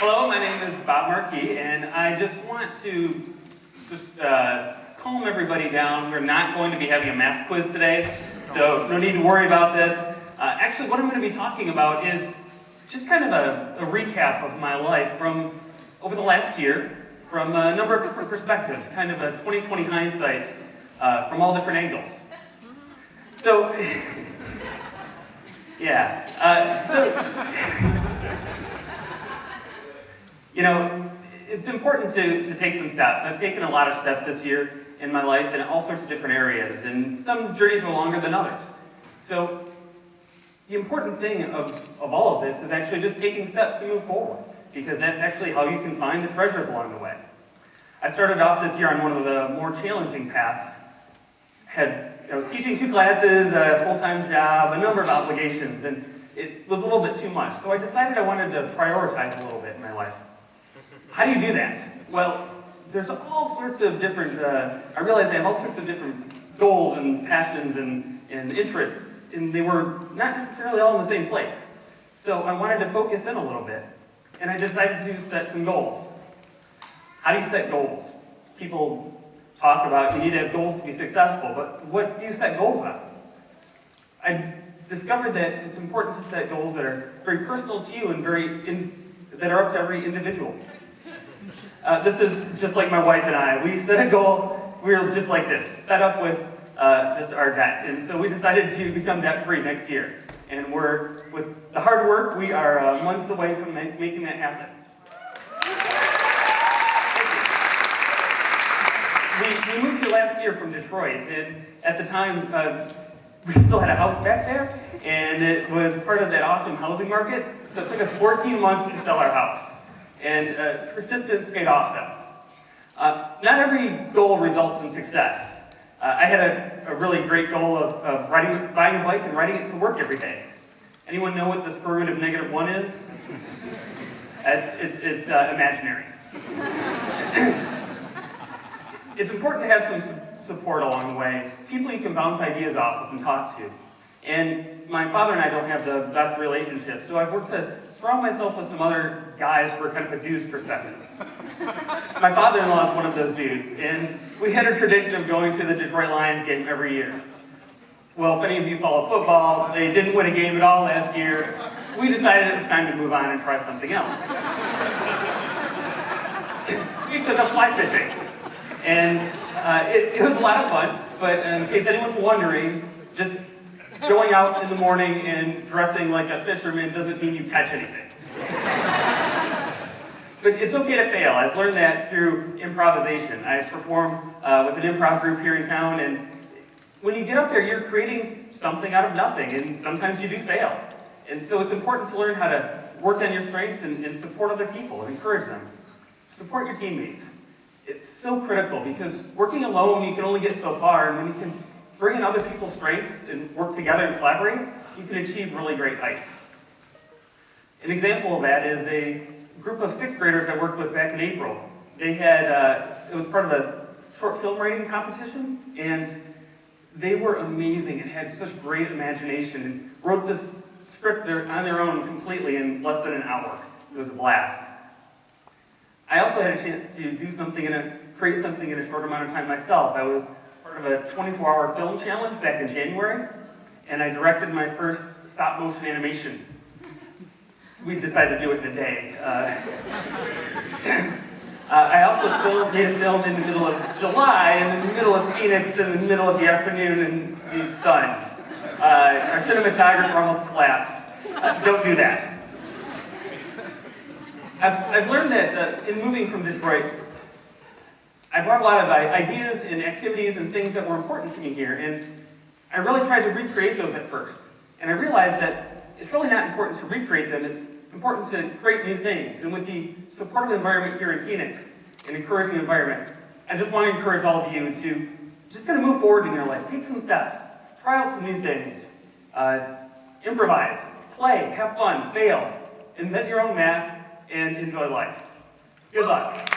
Hello, my name is Bob Marquis, and I just want to calm everybody down. We're not going to be having a math quiz today, so no need to worry about this. Actually, what I'm going to be talking about is just kind of a recap of my life from over the last year, from a number of different perspectives, kind of a 20/20 hindsight from all different angles. So, yeah. You know, it's important to take some steps. I've taken a lot of steps this year in my life in all sorts of different areas, and some journeys are longer than others. So, the important thing of all of this is actually just taking steps to move forward, because that's actually how you can find the treasures along the way. I started off this year on one of the more challenging paths. I was teaching 2 classes, a full-time job, a number of obligations, and it was a little bit too much. So I decided I wanted to prioritize a little bit in my life. How do you do that? Well, there's all sorts of different, I realized I have all sorts of different goals and passions and interests, and they were not necessarily all in the same place. So I wanted to focus in a little bit, and I decided to set some goals. How do you set goals? People talk about you need to have goals to be successful, but what do you set goals on? I discovered that it's important to set goals that are very personal to you and that are up to every individual. This is just like my wife and I. We set a goal, we were just like this, fed up with just our debt. And so we decided to become debt-free next year. And with the hard work, we are months away from making that happen. We moved here last year from Detroit, and at the time, we still had a house back there, and it was part of that awesome housing market, so it took us 14 months to sell our house. And persistence paid off, though. Not every goal results in success. I had a really great goal of buying a bike and riding it to work every day. Anyone know what the square root of -1 is? It's imaginary. It's important to have some support along the way, people you can bounce ideas off of and talk to. And my father and I don't have the best relationship, so I've worked to surround myself with some other guys for kind of a dude's perspective. My father-in-law is one of those dudes, and we had a tradition of going to the Detroit Lions game every year. Well, if any of you follow football, they didn't win a game at all last year. We decided it was time to move on and try something else. We took up fly fishing. And it was a lot of fun, but in case anyone's wondering, just going out in the morning and dressing like a fisherman doesn't mean you catch anything. But it's okay to fail. I've learned that through improvisation. I perform with an improv group here in town, and when you get up there, you're creating something out of nothing, and sometimes you do fail. And so it's important to learn how to work on your strengths and support other people and encourage them. Support your teammates. It's so critical because working alone, you can only get so far, and when you can bring in other people's strengths and work together and collaborate, you can achieve really great heights. An example of that is a group of 6th graders I worked with back in April. They had, it was part of a short film writing competition, and they were amazing and had such great imagination and wrote this script on their own completely in less than an hour. It was a blast. I also had a chance to do something create something in a short amount of time myself. I was part of a 24-hour film challenge back in January, and I directed my first stop-motion animation. We decided to do it in a day. I also made a film in the middle of July, in the middle of Phoenix, in the middle of the afternoon in the sun. Our cinematographer almost collapsed. Don't do that. I've learned that in moving from Detroit, I brought a lot of ideas and activities and things that were important to me here, and I really tried to recreate those at first. And I realized that it's really not important to recreate them, it's important to create new things. And with the supportive environment here in Phoenix, an encouraging environment, I just want to encourage all of you to just kind of move forward in your life, take some steps, try out some new things, improvise, play, have fun, fail, invent your own math, and enjoy life. Good luck.